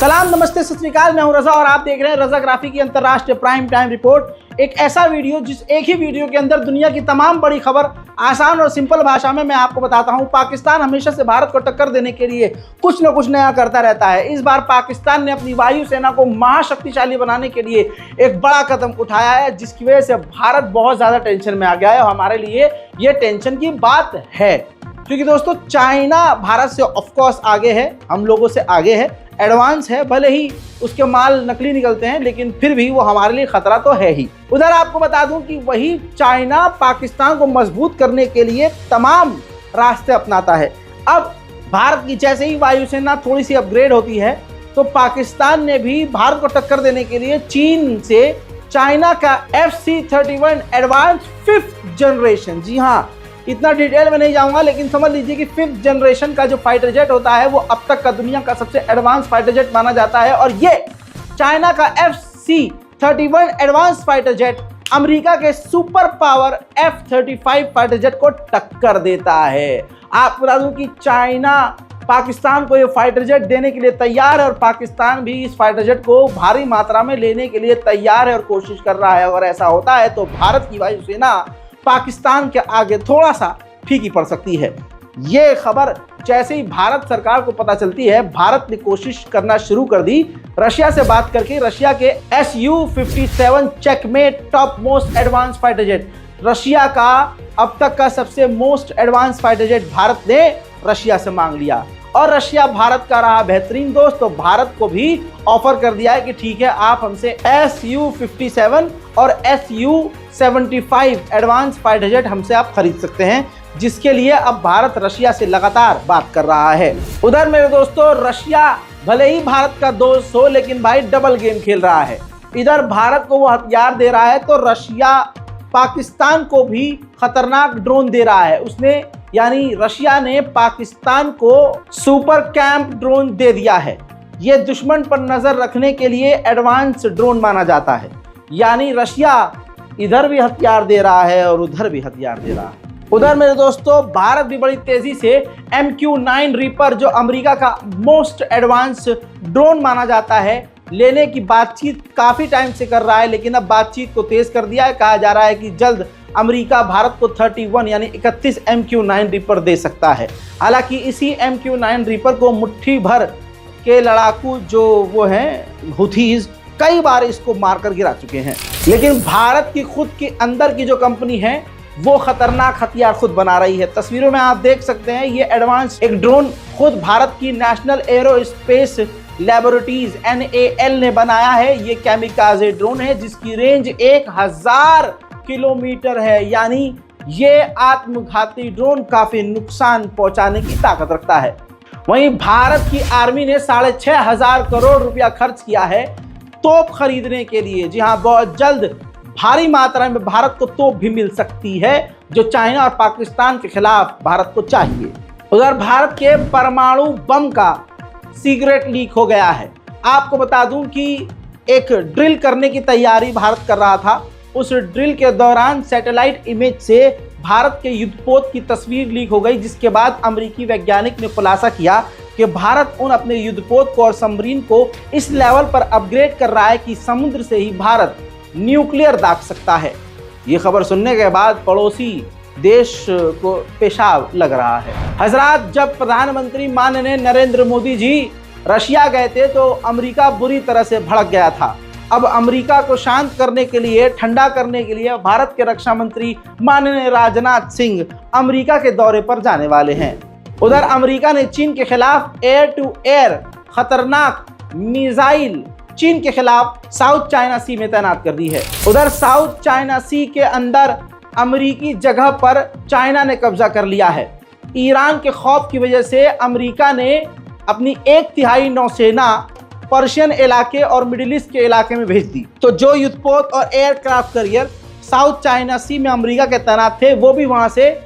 सलाम, नमस्ते, सत श्री अकाल। मैं हूं रजा और आप देख रहे हैं रजा ग्राफी की अंतर्राष्ट्रीय प्राइम टाइम रिपोर्ट। एक ऐसा वीडियो जिस एक ही वीडियो के अंदर दुनिया की तमाम बड़ी खबर आसान और सिंपल भाषा में मैं आपको बताता हूं। पाकिस्तान हमेशा से भारत को टक्कर देने के लिए कुछ न कुछ नया करता रहता है। इस बार पाकिस्तान ने अपनी वायुसेना को महाशक्तिशाली बनाने के लिए एक बड़ा कदम उठाया है, जिसकी वजह से भारत बहुत ज़्यादा टेंशन में आ गया है। और हमारे लिए ये टेंशन की बात है, क्योंकि दोस्तों चाइना भारत से ऑफकोर्स आगे है, हम लोगों से आगे है, एडवांस है। भले ही उसके माल नकली निकलते हैं, लेकिन फिर भी वो हमारे लिए खतरा तो है ही। उधर आपको बता दूं कि वही चाइना पाकिस्तान को मजबूत करने के लिए तमाम रास्ते अपनाता है। अब भारत की जैसे ही वायुसेना थोड़ी सी अपग्रेड होती है, तो पाकिस्तान ने भी भारत को टक्कर देने के लिए चीन से चाइना का FC-31 एडवांस 5th जनरेशन, जी हाँ, इतना डिटेल में नहीं जाऊंगा, लेकिन समझ लीजिए कि 5th जनरेशन का जो फाइटर जेट होता है वो अब तक का दुनिया का सबसे एडवांस फाइटर जेट माना जाता है। और ये चाइना का FC-31 advance fighter jet America के super power F-35 fighter jet को टक्कर देता है। आपको बता दूं कि चाइना पाकिस्तान को ये फाइटर जेट देने के लिए तैयार है और पाकिस्तान भी इस फाइटर जेट को भारी मात्रा में लेने के लिए तैयार है और कोशिश कर रहा है। अगर ऐसा होता है तो भारत की वायुसेना पाकिस्तान के आगे थोड़ा सा फीकी पड़ सकती है। ये खबर जैसे ही भारत सरकार को पता चलती है, भारत ने कोशिश करना शुरू कर दी रशिया से बात करके। रशिया के Su-57 checkmate top most advance fighter jet, Russia का अब तक का सबसे most advance fighter jet Bharat ने रशिया से मांग लिया। और रशिया भारत का रहा बेहतरीन दोस्त, तो भारत को भी ऑफर कर दिया है कि ठीक है, आप हमसे Su-57 और Su-75 एडवांस फाइटर जेट हमसे आप खरीद सकते हैं, जिसके लिए अब भारत रशिया से लगातार बात कर रहा है। उधर मेरे दोस्तों, रशिया भले ही भारत का दोस्त हो, लेकिन भाई डबल गेम खेल रहा है। इधर भारत को वो हथियार दे रहा है, तो रशिया पाकिस्तान को भी खतरनाक ड्रोन दे रहा है। उसने यानी रशिया ने पाकिस्तान को सुपर कैंप ड्रोन दे दिया है। ये दुश्मन पर नजर रखने के लिए एडवांस ड्रोन माना जाता है। यानी रशिया इधर भी हथियार दे रहा है और उधर भी हथियार दे रहा है। उधर मेरे दोस्तों, भारत भी बड़ी तेजी से MQ-9 रीपर, जो अमेरिका का मोस्ट एडवांस ड्रोन माना जाता है, लेने की बातचीत काफ़ी टाइम से कर रहा है। लेकिन अब बातचीत को तेज़ कर दिया है। कहा जा रहा है कि जल्द अमेरिका भारत को 31 यानी 31 MQ-9 रीपर दे सकता है। हालांकि इसी MQ-9 रीपर को मुट्ठी भर के लड़ाकू जो वो हैं हुथीज, कई बार इसको मारकर गिरा चुके हैं। लेकिन भारत की खुद के अंदर की जो कंपनी है वो खतरनाक हथियार खुद बना रही है। तस्वीरों में आप देख सकते हैं, ये एडवांस एक ड्रोन खुद भारत की नेशनल एरोस्पेस लैबोरेटरीज NAL ने बनाया है। ये कैमिकाजे ड्रोन है जिसकी रेंज 1000 किलोमीटर है। यानी ये आत्मघाती ड्रोन काफी नुकसान पहुंचाने की ताकत रखता है। वहीं भारत की आर्मी ने 6500 करोड़ रुपया खर्च किया है तोप खरीदने के लिए। जी हाँ, बहुत जल्द भारी मात्रा में भारत को तोप भी मिल सकती है, जो चाइना और पाकिस्तान के खिलाफ भारत को चाहिए। उधर भारत के परमाणु बम का सीक्रेट लीक हो गया है। आपको बता दूं कि एक ड्रिल करने की तैयारी भारत कर रहा था। उस ड्रिल के दौरान सैटेलाइट इमेज से भारत के युद्धपोत की तस्वीर लीक हो गई, जिसके बाद अमेरिकी वैज्ञानिक ने खुलासा किया कि भारत उन अपने युद्धपोत को और सबमरीन को इस लेवल पर अपग्रेड कर रहा है कि समुद्र से ही भारत न्यूक्लियर दाग सकता है। ये खबर सुनने के बाद पड़ोसी देश को पेशाब लग रहा है। हजरात, जब प्रधानमंत्री माननीय नरेंद्र मोदी जी रशिया गए थे तो अमेरिका बुरी तरह से भड़क गया था। अब अमेरिका को शांत करने के लिए, ठंडा करने के लिए भारत के रक्षा मंत्री माननीय राजनाथ सिंह अमेरिका के दौरे पर जाने वाले हैं। उधर अमेरिका ने चीन के खिलाफ एयर टू एयर खतरनाक मिसाइल चीन के खिलाफ साउथ चाइना सी में तैनात कर दी है। उधर साउथ चाइना सी के अंदर अमेरिकी जगह पर चाइना ने कब्जा कर लिया है। ईरान के खौफ की वजह से अमेरिका ने अपनी 1/3 नौसेना पर्शियन इलाके और मिडिल ईस्ट के इलाके में भेज दी। तो जो युद्धपोत और एयरक्राफ्ट कैरियर साउथ चाइना सी में अमेरिका के तैनात थे, वो भी वहां से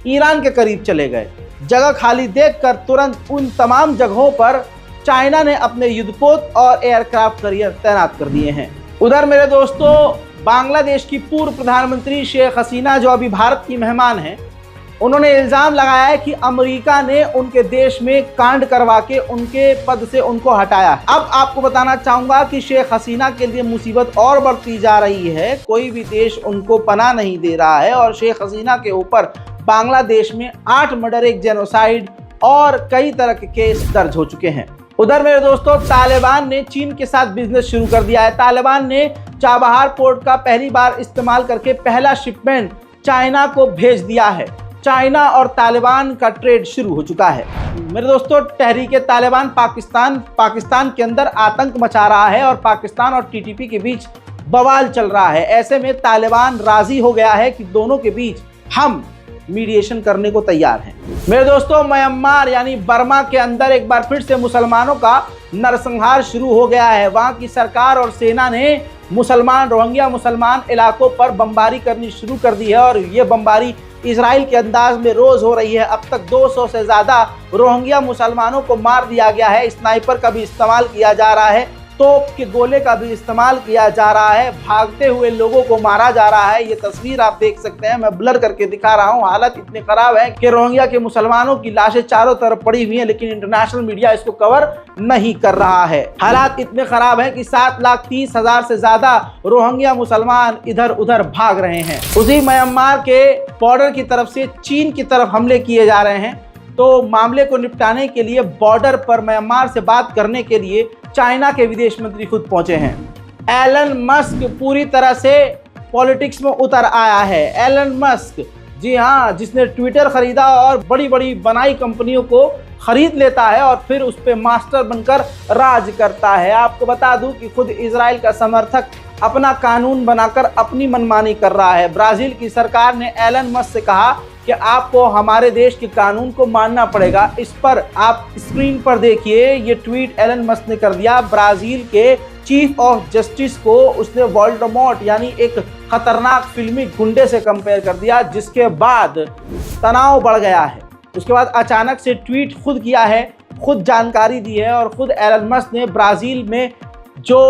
ईरान के करीब चले गए। जगह खाली देखकर तुरंत उन तमाम जगहों पर चाइना ने अपने युद्धपोत और एयरक्राफ्ट कैरियर तैनात कर दिए हैं। उधर मेरे दोस्तों, बांग्लादेश की पूर्व प्रधानमंत्री शेख हसीना, जो अभी भारत की मेहमान हैं, उन्होंने इल्जाम लगाया है कि अमेरिका ने उनके देश में कांड करवा के उनके पद से उनको हटाया। अब आपको बताना चाहूंगा कि शेख हसीना के लिए मुसीबत और बढ़ती जा रही है। कोई भी देश उनको पनाह नहीं दे रहा है और शेख हसीना के ऊपर बांग्लादेश में 8 मर्डर, 1 जेनोसाइड और कई तरह के केस दर्ज हो चुके हैं। उधर मेरे दोस्तों, तालिबान ने चीन के साथ बिजनेस शुरू कर दिया है। तालिबान ने चाबहार पोर्ट का पहली बार इस्तेमाल करके पहला शिपमेंट चाइना को भेज दिया है। चाइना और तालिबान का ट्रेड शुरू हो चुका है। मेरे दोस्तों, तहरीक तालिबान पाकिस्तान के अंदर आतंक मचा रहा है और पाकिस्तान और टीटीपी के बीच बवाल चल रहा है। ऐसे में तालिबान राजी हो गया है कि दोनों के बीच हम मीडिएशन करने को तैयार हैं। मेरे दोस्तों, म्यांमार यानी बर्मा के अंदर एक बार फिर से मुसलमानों का नरसंहार शुरू हो गया है। वहां की सरकार और सेना ने रोहिंग्या मुसलमान इलाकों पर बमबारी करनी शुरू कर दी है और ये बमबारी इजराइल के अंदाज में रोज हो रही है। अब तक 200 से ज़्यादा रोहिंग्या मुसलमानों को मार दिया गया है। स्नाइपर का भी इस्तेमाल किया जा रहा है, तोप के गोले का भी इस्तेमाल किया जा रहा है, भागते हुए लोगों को मारा जा रहा है। ये तस्वीर आप देख सकते हैं, मैं ब्लर करके दिखा रहा हूँ। हालत इतनी खराब है कि रोहिंग्या के मुसलमानों की लाशें चारों तरफ पड़ी हुई हैं, लेकिन इंटरनेशनल मीडिया इसको कवर नहीं कर रहा है। हालात इतने खराब हैं कि 7,30,000 से ज्यादा रोहिंग्या मुसलमान इधर उधर भाग रहे हैं। उसी म्यांमार के बॉर्डर की तरफ से चीन की तरफ हमले किए जा रहे हैं। तो मामले को निपटाने के लिए बॉर्डर पर म्यांमार से बात करने के लिए चाइना के विदेश मंत्री खुद पहुंचे हैं। एलन मस्क पूरी तरह से पॉलिटिक्स में उतर आया है। एलन मस्क, जी हाँ, जिसने ट्विटर खरीदा और बड़ी बड़ी बनाई कंपनियों को खरीद लेता है और फिर उस पर मास्टर बनकर राज करता है। आपको बता दूं कि खुद इजराइल का समर्थक अपना कानून बनाकर अपनी मनमानी कर रहा है। ब्राजील की सरकार ने एलन मस्क से कहा कि आपको हमारे देश के कानून को मानना पड़ेगा। इस पर आप स्क्रीन पर देखिए, ये ट्वीट एलन मस्क ने कर दिया। ब्राजील के चीफ ऑफ जस्टिस को उसने वोल्डेमॉर्ट यानी एक खतरनाक फिल्मी गुंडे से कंपेयर कर दिया, जिसके बाद तनाव बढ़ गया है। उसके बाद अचानक से ट्वीट खुद किया है, खुद जानकारी दी है और खुद एलन मस्क ने ब्राज़ील में जो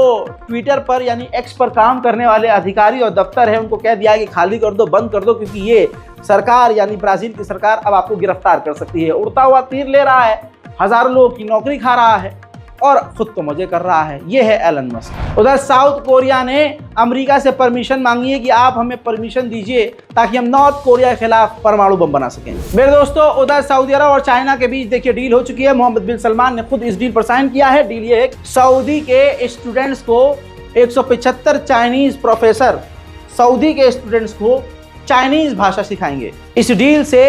ट्विटर पर यानी एक्स पर काम करने वाले अधिकारी और दफ्तर है उनको कह दिया कि खाली कर दो, बंद कर दो, क्योंकि ये सरकार यानी ब्राज़ील की सरकार अब आपको गिरफ्तार कर सकती है। उड़ता हुआ तीर ले रहा है, हजारों लोगों की नौकरी खा रहा है और खुद तो मजे कर रहा है। ये है एलन मस्क। उधर साउथ कोरिया ने अमेरिका से परमिशन मांगी है कि आप हमें परमिशन दीजिए ताकि हम नॉर्थ कोरिया के खिलाफ परमाणु बम बना सकें। मेरे दोस्तों, उधर सऊदी अरब और चाइना के बीच देखिए डील हो चुकी है। मोहम्मद बिन सलमान ने खुद इस डील पर साइन किया है। डील ये है, सऊदी के स्टूडेंट्स को 175 चाइनीज प्रोफेसर सऊदी के स्टूडेंट्स को चाइनीज भाषा सिखाएंगे। इस डील से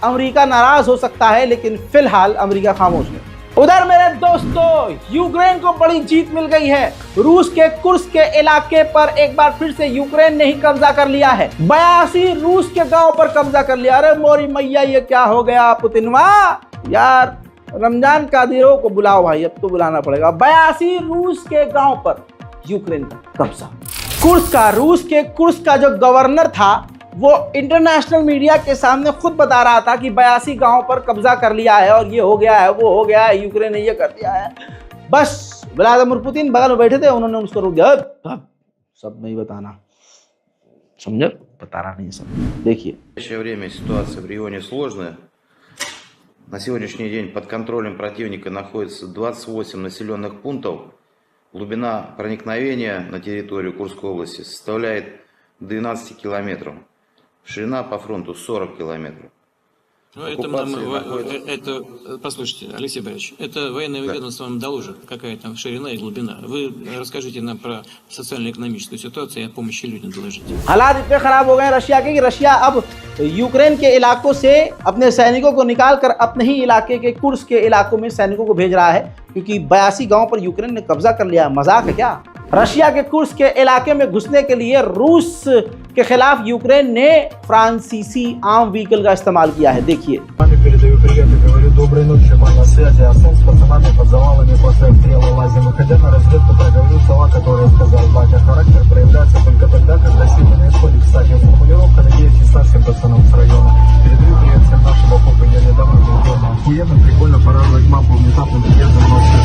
अमेरिका नाराज हो सकता है, लेकिन फिलहाल अमेरिका खामोश है। उधर मेरे दोस्तों, यूक्रेन को बड़ी जीत मिल गई है। रूस के कुर्स्क के इलाके पर एक बार फिर से यूक्रेन ने ही कब्जा कर लिया है। 82 रूस के गांव पर कब्जा कर लिया। अरे मोरी मैया, ये क्या हो गया पुतिनवा यार। रमजान कादिरों को बुलाओ भाई, अब तो बुलाना पड़ेगा। 82 रूस के गांव पर यूक्रेन का कब्जा। रूस के कुर्स्क का जो गवर्नर था वो इंटरनेशनल मीडिया के सामने खुद बता रहा था कि 82 गांव पर कब्जा कर लिया है और ये हो गया है, वो हो गया है, यूक्रेन ने ये कर दिया है। बस व्लादिमीर पुतिन बगल में बैठे थे, उन्होंने उसको रोक दिया। सब नहीं बताना, समझे? बताना नहीं सब। देखिए, в настоящее время ситуация в регионе сложная. На сегодняшний день под контролем противника находится 28 населенных пунктов. Глубина проникновения на территорию Курской области составляет 12 километров. Ширина по фронту 40 километров. Послушайте, Алексей Борисович, это военное ведомство вам доложит, какая там ширина и глубина. Вы расскажите нам про социально-экономическую ситуацию и о помощи людям доложите. हालात इतने खराब हो गए रशिया के कि रशिया अब यूक्रेन के इलाकों से अपने सैनिकों को निकालकर अपने ही इलाके के कुर्स्क के इलाकों में सैनिकों को भेज रहा है, क्योंकि 82 गांव पर यूक्रेन ने कब्जा कर लिया। मजाक है क्या? रशिया के कुर्स्क के इलाके में घुसने के लिए रूस के खिलाफ यूक्रेन ने फ्रांसीसी आर्म व्हीकल का इस्तेमाल किया है। देखिए, передаю приветы, говорю доброй ночи, мама, на связи, Арсен с пацанами под завалами после обстрела лазим, выходя на разведку, проговорил слова, которые сказал батя. Характер проявляется только тогда, когда сильно на исходе. Кстати, формулировка, надеюсь, ясна всем пацанам с района. Передаю привет всем нашим окопам, я недавно был дома. Охуенно, прикольно порадовать маму внезапным приездом ночью.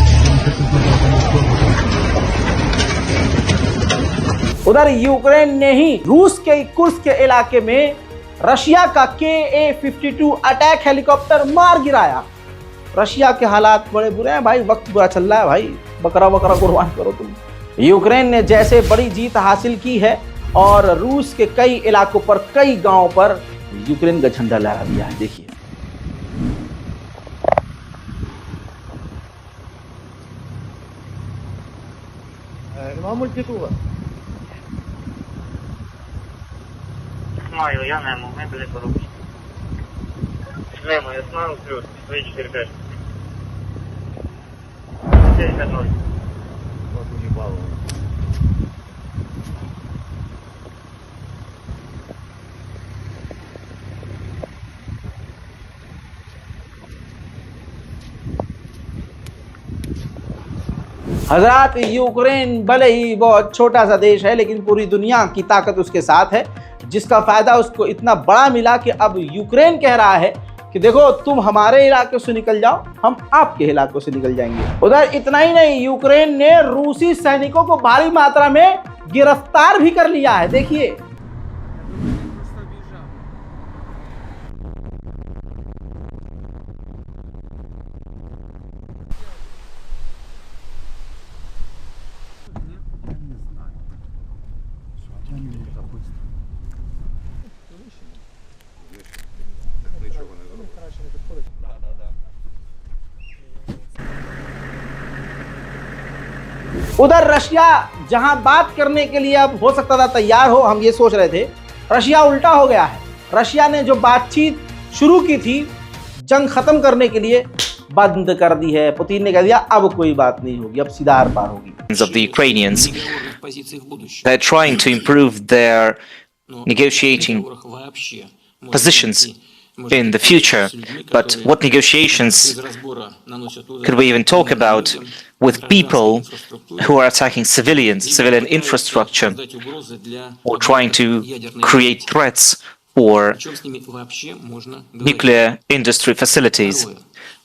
उधर यूक्रेन ने ही रूस के कुर्स्क के इलाके में रशिया का KA-52 अटैक हेलीकॉप्टर मार गिराया। रशिया के हालात बड़े बुरे हैं भाई, वक्त बुरा चल रहा है भाई, बकरा बकरा कुर्बान करो तुम। यूक्रेन ने जैसे बड़ी जीत हासिल की है और रूस के कई इलाकों पर, कई गांवों पर यूक्रेन का झंडा लहरा दिया है। देखिए Знаю, я Немо, ми були порушені. Немо, я знаю, плюс, 245. 450. हजरात, यूक्रेन भले ही बहुत छोटा सा देश है लेकिन पूरी दुनिया की ताकत उसके साथ है, जिसका फायदा उसको इतना बड़ा मिला कि अब यूक्रेन कह रहा है कि देखो तुम हमारे इलाके से निकल जाओ, हम आपके इलाकों से निकल जाएंगे। उधर इतना ही नहीं, यूक्रेन ने रूसी सैनिकों को भारी मात्रा में गिरफ्तार भी कर लिया है। देखिए उधर रशिया जहां बात करने के लिए अब हो सकता था तैयार हो, हम ये सोच रहे थे, रशिया उल्टा हो गया है। रशिया ने जो बातचीत शुरू की थी जंग खत्म करने के लिए, बंद कर दी है। पुतिन ने कह दिया अब कोई बात नहीं होगी, अब सीधा आर पार होगी। Of the Ukrainians, they're trying to improve their negotiating positions in the future. But what negotiations could we even talk about with people who are attacking civilian infrastructure, or trying to create threats for nuclear industry facilities?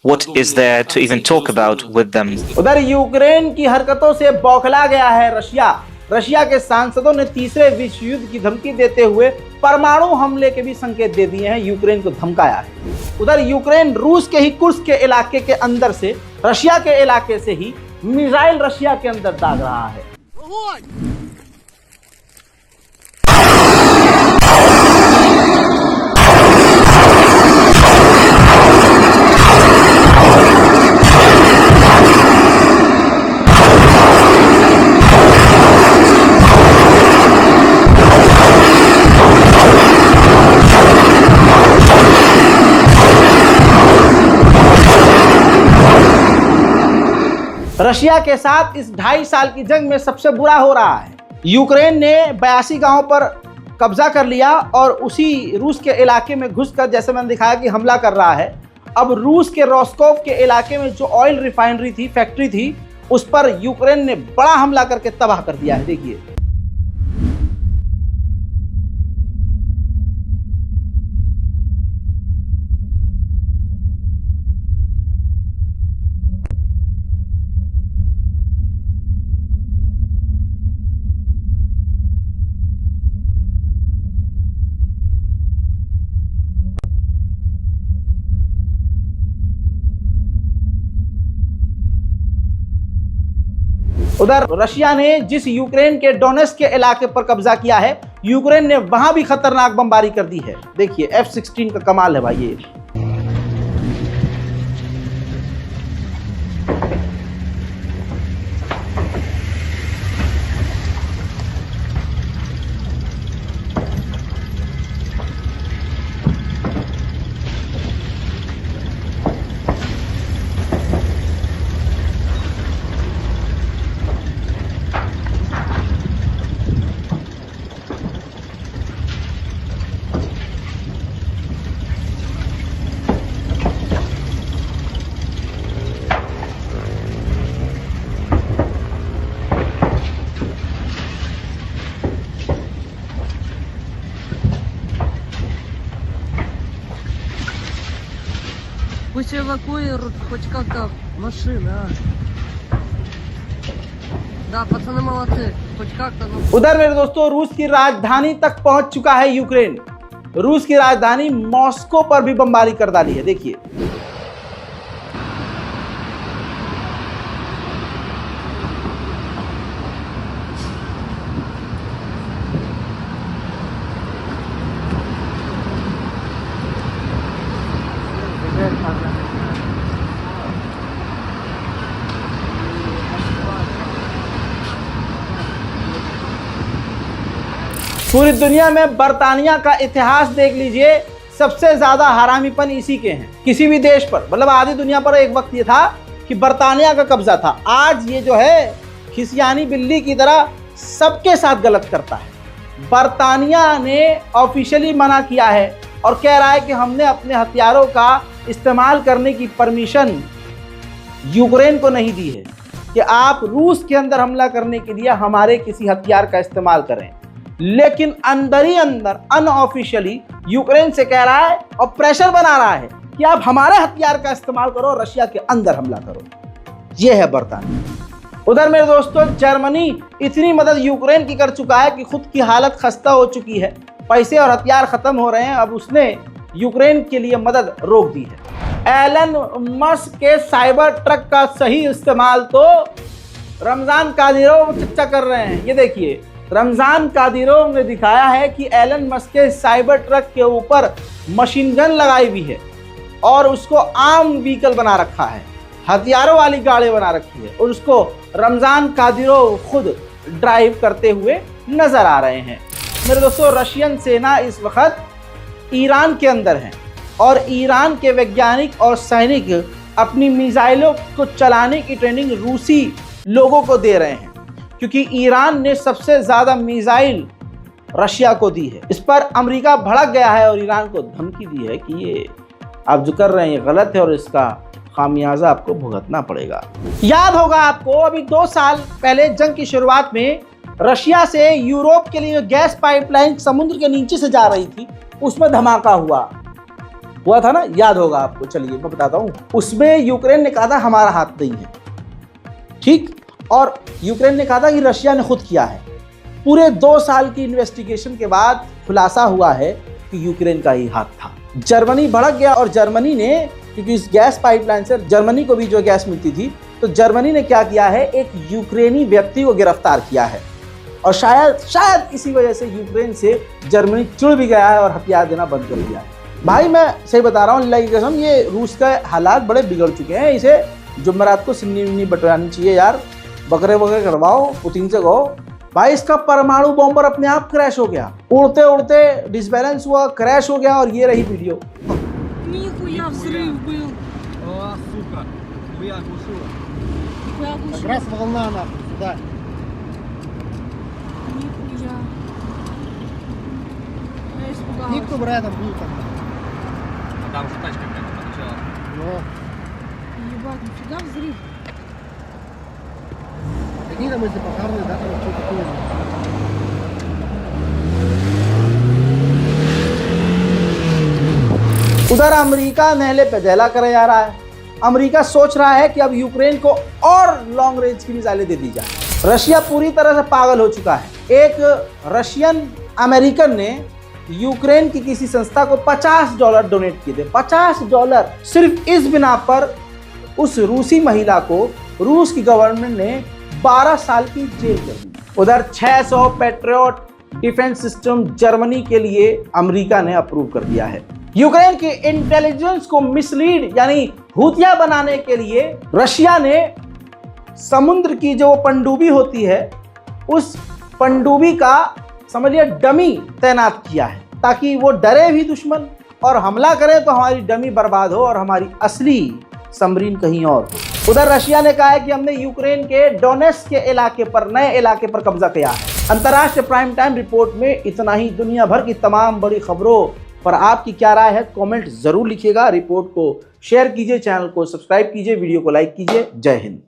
What is there to even talk about with them? उधर Ukraine की हरकतों से बौखला गया है Russia. Russia के सांसदों ने तीसरे विश्व युद्ध की धमकी देते हुए परमाणु हमले के भी संकेत दे दिए हैं, यूक्रेन को धमकाया है। उधर यूक्रेन रूस के ही कुर्स्क के इलाके के अंदर से, रशिया के इलाके से ही मिसाइल रशिया के अंदर दाग रहा है। रशिया के साथ इस 2.5 साल की जंग में सबसे बुरा हो रहा है। यूक्रेन ने 82 गांवों पर कब्जा कर लिया और उसी रूस के इलाके में घुसकर, जैसे मैंने दिखाया, कि हमला कर रहा है। अब रूस के रॉस्कोव के इलाके में जो ऑयल रिफाइनरी थी, फैक्ट्री थी, उस पर यूक्रेन ने बड़ा हमला करके तबाह कर दिया है। देखिए उधर रशिया ने जिस यूक्रेन के डोनेट्स्क के इलाके पर कब्जा किया है, यूक्रेन ने वहां भी खतरनाक बमबारी कर दी है। देखिए F-16 का कमाल है भाई ये। Пусть эвакуируют хоть как-то машины, а. Да, пацаны молодцы, хоть как-то, ну... उधर मेरे दोस्तों, रूस की राजधानी तक पहुंच चुका है यूक्रेन। रूस की राजधानी मॉस्को पर भी बमबारी कर डाली है। देखिए पूरी दुनिया में बर्तानिया का इतिहास देख लीजिए, सबसे ज्यादा हरामीपन इसी के हैं किसी भी देश पर। मतलब आधी दुनिया पर एक वक्त ये था कि बर्तानिया का कब्जा था, आज ये जो है खिसियानी बिल्ली की तरह सबके साथ गलत करता है। बर्तानिया ने ऑफिशियली मना किया है और कह रहा है कि हमने अपने हथियारों का इस्तेमाल करने की परमिशन यूक्रेन को नहीं दी है कि आप रूस के अंदर हमला करने के लिए हमारे किसी हथियार का इस्तेमाल करें। लेकिन अंदर ही अंदर अनऑफिशियली यूक्रेन से कह रहा है और प्रेशर बना रहा है कि आप हमारे हथियार का इस्तेमाल करो, रशिया के अंदर हमला करो। यह है बर्तानिया। उधर मेरे दोस्तों जर्मनी इतनी मदद यूक्रेन की कर चुका है कि खुद की हालत खस्ता हो चुकी है, पैसे और हथियार खत्म हो रहे हैं। अब उसने यूक्रेन के लिए मदद रोक दी है। एलन मस्क के साइबर ट्रक का सही इस्तेमाल तो रमजान कादिरोव चर्चा कर रहे हैं। ये देखिए रमजान कादिरोव ने दिखाया है कि एलन मस्क के साइबर ट्रक के ऊपर मशीन गन लगाई हुई है और उसको आम व्हीकल बना रखा है, हथियारों वाली गाड़ी बना रखी है और उसको रमजान कादिरोव खुद ड्राइव करते हुए नजर आ रहे हैं। मेरे दोस्तों रशियन सेना इस वक्त ईरान के अंदर है और ईरान के वैज्ञानिक और सैनिक अपनी मिसाइलों को चलाने की ट्रेनिंग रूसी लोगों को दे रहे हैं, क्योंकि ईरान ने सबसे ज़्यादा मिसाइल रशिया को दी है। इस पर अमेरिका भड़क गया है और ईरान को धमकी दी है कि ये आप जो कर रहे हैं ये गलत है और इसका खामियाजा आपको भुगतना पड़ेगा। याद होगा आपको अभी 2 साल पहले जंग की शुरुआत में रशिया से यूरोप के लिए गैस पाइपलाइन समुद्र के नीचे से जा रही थी, उसमें धमाका हुआ था ना, याद होगा आपको। चलिए मैं बताता हूँ। उसमें यूक्रेन ने कहा था हमारा हाथ नहीं है, ठीक, और यूक्रेन ने कहा था कि रशिया ने खुद किया है। पूरे 2 साल की इन्वेस्टिगेशन के बाद खुलासा हुआ है कि यूक्रेन का ही हाथ था। जर्मनी भड़क गया और जर्मनी ने, क्योंकि इस गैस पाइपलाइन से जर्मनी को भी जो गैस मिलती थी, तो जर्मनी ने क्या किया है, एक यूक्रेनी व्यक्ति को गिरफ्तार किया है और शायद इसी वजह से यूक्रेन से जर्मनी चिढ़ भी गया है और हथियार देना बंद कर दिया है। भाई मैं सही बता रहा हूँ, अल्लाह की कसम, ये रूस का हालात बड़े बिगड़ चुके हैं। इसे जुमेरात को सिन्नी बटवानी चाहिए यार, बकरे वगैरह करवाओ, पुतिन से कहो भाई इसका परमाणु बॉम्बर अपने आप क्रैश हो गया, उड़ते उड़ते डिसबैलेंस हुआ, क्रैश हो गया। और ये रही वीडियो। Нихуя взрыв был. О, сука, я оглушила. Нихуя Как глушил. раз волна нахуй, да. Нихуя. Я испугалась. Никто бы рядом был там. Там же тачка прямо подъезжала. Но Ебать, нифига взрыв. какие там эти пожарные, да, там что такое. उधर अमेरिका नहले पे दहला करे जा रहा है। अमेरिका सोच रहा है कि अब यूक्रेन को और लॉन्ग रेंज की मिसाइलें दे दी जाए। रशिया पूरी तरह से पागल हो चुका है। एक रशियन अमेरिकन ने यूक्रेन की किसी संस्था को $50 डोनेट किए थे। $50 सिर्फ इस बिना पर उस रूसी महिला को रूस की गवर्नमेंट ने 12 साल की जेल कर दी। उधर 600 पैट्रियट डिफेंस सिस्टम जर्मनी के लिए अमेरिका ने अप्रूव कर दिया है। यूक्रेन की इंटेलिजेंस को मिसलीड यानी भूतिया बनाने के लिए रशिया ने समुद्र की जो पनडुब्बी होती है उस पनडुब्बी का समझिए डमी तैनात किया है, ताकि वो डरे भी दुश्मन और हमला करे तो हमारी डमी बर्बाद हो और हमारी असली सबमरीन कहीं और हो। उधर रशिया ने कहा है कि हमने यूक्रेन के डोनेट्स्क के इलाके पर, नए इलाके पर कब्जा किया है। अंतर्राष्ट्रीय प्राइम टाइम रिपोर्ट में इतना ही। दुनिया भर की तमाम बड़ी खबरों पर आपकी क्या राय है, कमेंट जरूर लिखिएगा। रिपोर्ट को शेयर कीजिए, चैनल को सब्सक्राइब कीजिए, वीडियो को लाइक कीजिए। जय हिंद।